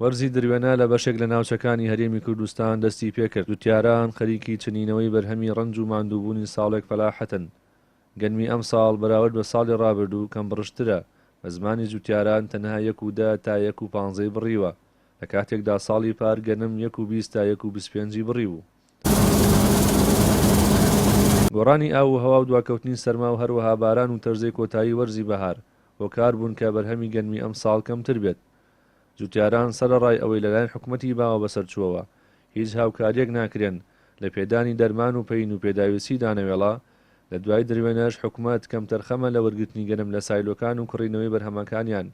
وەرزی دروێنە لە بەشێک لە ناوچەکانی هەرێمی کوردستان دەستی پێکرد. جوتیاران خەریکی چنینەوەی بەرهەمی ڕەنج و ماندووبوونی ساڵێک فەلاحەتن. گەنمی ئەم ساڵ بەراورد بە ساڵی ڕابردوو کەم بڕشترە. بە زمانی جوتیاران تەنها 1 تا 1.15 بڕیوە، لە کاتێکدا ساڵی پار گەنم 1.20 تا 1.25 بڕی بوو. گۆڕانی ئاو و هەوا و دواکەوتنی سەرما و هەروەها باران و تەرزەی کۆتایی وەرزی بەهار هۆکار بوون کە بەرهەمی گەنمی ئەم ساڵ کەمتر بێت. جوتیاران سەرەڕای ئەوەی لەلایەن حکوومەتی باوە بەسەرچووەوە هیچ هاوکاریەک ناکرێن لە پێدانی دەرمان و پەین و پێداویستی دانەوێڵە. لە دوای دروێنەش حکوومەت کەم تەرخەمە لە وەرگرتنی گەنم لە سایلۆکان و کڕینەوەی بەرهەمەکانیان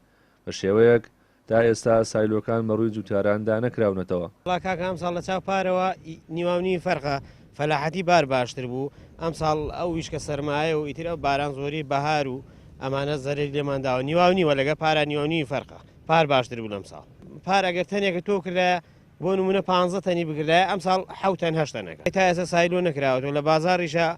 بە شێوەیەک تا ئێستا سایلۆکان بەڕووی جوتیاراندا نەکراونەتەوە. کاکە ئەم ساڵ لە چاو پارەوە نیواونی فەرقە فەلاحەتی بار باشتر بوو. ئەم ساڵ ئەو ویشکە سەرمایە و ئیتر ئەو باران زۆری بەهار و ئەمانە زەرێک لێمانداوە نیواونیوە لەگە پارە نیواونی فەرقە پار باشتر بوو لەم ساڵ. پار ئەگەر تەنێکە تۆ کردە بۆ نمونە 15 تەنی بگردای ئەم ساڵ 7 تەنەکە تا ئێستا سایلۆ نەکراوەوە لە بازاڕیشە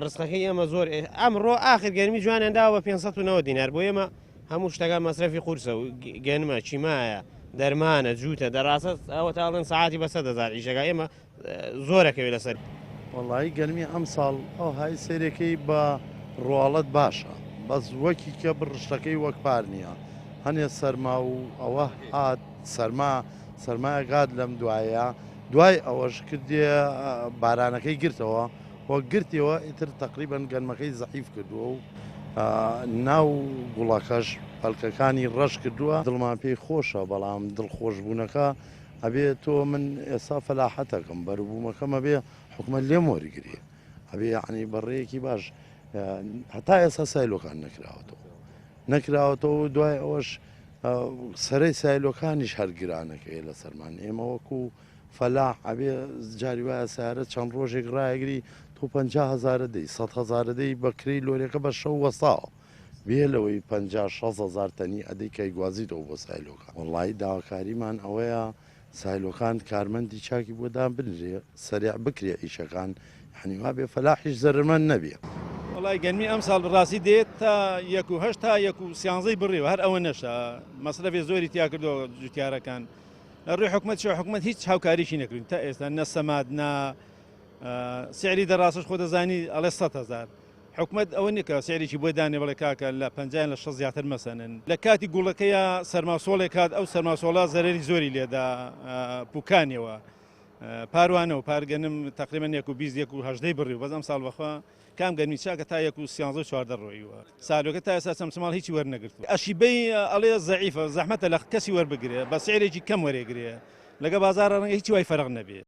ڕستەکەی ئێمە زۆر ئەمڕۆ ئاخر گەرمی جوانیانداوە بە 590 دینار بۆ ئێمە هەموو شتەکە مەسرەفی قورسە و گەنمە چیمایە دەرمانە جووتە دەڕاستە ئەوە تاڵێن ساعتی بە 100,000 ئیشەکە ئێمە زۆرەکەوێت لەسەر. وەڵی گەرمی ئەم ساڵ ئەو های سێرەکەی بە ڕواڵەت باشە، بەس وەکی کە بڕشتەکەی وەک پار نییە. هەنێ سەرما و ئەوە هات سەرمایەگات لەم دوای ئەوەش کردێ بارانەکەی گرتەوە وە گرتیەوە ئیتر تقریبان گەنمەکەی زەعیف کردووە و ناو گوڵەکەش پەلکەکانی ڕەش کردووە. دڵمان پێی خۆشە، بەڵام دڵخۆشبوونەکە ئەبێ تۆ من ئێستا فەلاحەتەکەم بەربوومەکەمە بێ حکومە لێم وەرگری ئەبێ یعنی بەڕێیەکی باش. هەتا ئێستا سایلۆکان نەکراوەتەوە دوای ئەوەش سەرەی سایلۆکانیش هەرگرانەکەی لە سەرمان ئێمە وەکو فەلاح ئەبێ جاری وایە سیارەت چەند ڕۆژێک ڕایگری تۆ 50,000 دەی 100,000 دەی بەکرەی لۆرەکە بە شەو وەساوە بێ لەوەی 50-60,000 تەنی ئەدەی کەی گوازیتەوە بۆ سایلۆکان. وەڵی داواکاریمان ئەوەیە سایلۆکان کارمەندی چاکی بۆدان بنرێ سەریع بکرێ ئیشەکان حنیوا بێ فەلاحیش زەرمەند نەبێ. وڵای گەنمی ئەم ساڵ بڕاستی دێت تا 1.8 تا 1.13 بڕێەوە هەر ئەوە نەشە مەسرەفێ زۆری تیا کردەوە جوتیارەکان لە ڕووی حکومەت هیچ هاوکاریشی نەکردین تا ئێستا نەسەماد سعری دەڕاستش خۆ دەزانی ئەڵێ 100,000 حکومەت ئەوە نیکە سعریی بۆی دانێ بڵێ کاکە لە 50 لە 60 زیاتر مەسەنن لە کاتی گوڵەکەیە سەرماسۆڵێک کات ئەو سەرماسۆڵا زەرری زۆری لێدا پوکانیەوە پاروانە و پارگەنم تقریبا 1.20-1.18 بڕی و بەس ئەم ساڵ بەخوا کام گەرمی چاکە تا 1.13-14 ڕۆیوە ساروەکە تا ئێستا چەمسەماڵ هیچی وەرنەگرتووە. ئەشیبەی ئەڵێ زەعیفە زەحمەتە لە کەسی وەربگرێ بە سعرێکی کەم وەرێگرێ لەگە بازاڕ ڕەنگە هیچی وای فەرق نەبێ.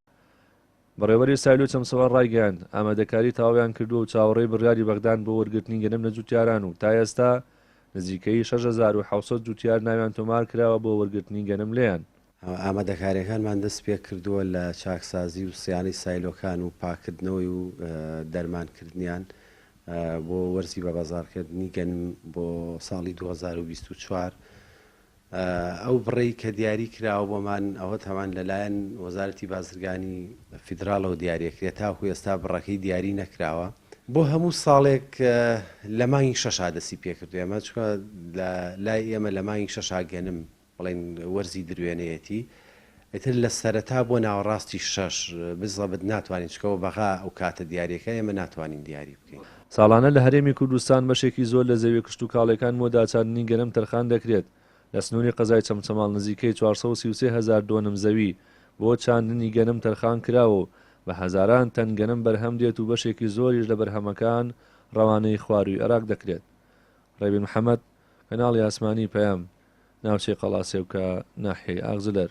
بەڕێوەری سایلۆ چەمسەوە ڕایگەیاند ئامادەکاری تاویان کردووە و چاوەڕێی بڕیاری بەغدان بۆ وەرگرتنی گەنم لە جوتیاران و تا ئێستا نزیکەی 6,700 جوتیار ناویان تۆمار کراوە بۆ وەرگرتنی گەنم لێیان. ئامادەکاریەکانمان دەست پێ کردووە لە چاکسازی و سیانی سایلۆکان و پاکردنەوەی و دەرمانکردنیان بۆ وەرزی بە بەزارکردنی گەنم بۆ ساڵی 2024. ئەو بڕێی کە دیاری کراوە بۆمان ئەوە تەوان لەلایەن وەزارەتی بازرگانی فیدراڵەوە دیارەکرێت تاکو ئێستا بڕەکەی دیاری نەکراوە بۆ هەموو ساڵێک لە مانگی 6 دەستی پێکردو ئێمە چکە لای ئێمە لە مانگی 6 گەنم بڵێن وەرزی دروێنەیەتی ئیتر لە سەرەتا بۆ ناوەڕاستی 6 بزەبت ناتوانین چکەوە بەغا ئەو کاتە دیارەکە ئێمە ناتوانین دیاری بکەین. ساڵانە لە هەرێمی کوردستان بەشێکی زۆر لە زەوی کشت و کاڵەکان مۆداچاردنی گەنم تەرخان دەکرێت. لە سنووری قەزای چەمچەماڵ نزیکەی 433,000 دۆنم زەوی بۆ چاندنی گەنم تەرخان کراوە بە هەزاران تەن گەنم بەرهەم دێت و بەشێکی زۆریش لە بەرهەمەکان ڕەوانەی خواروی عێراق دەکرێت. ڕێبین محەممەد کەناڵی ئاسمانی پەیام ناوچەی قەڵاسێوکە ناحیەی ئاغزلەر.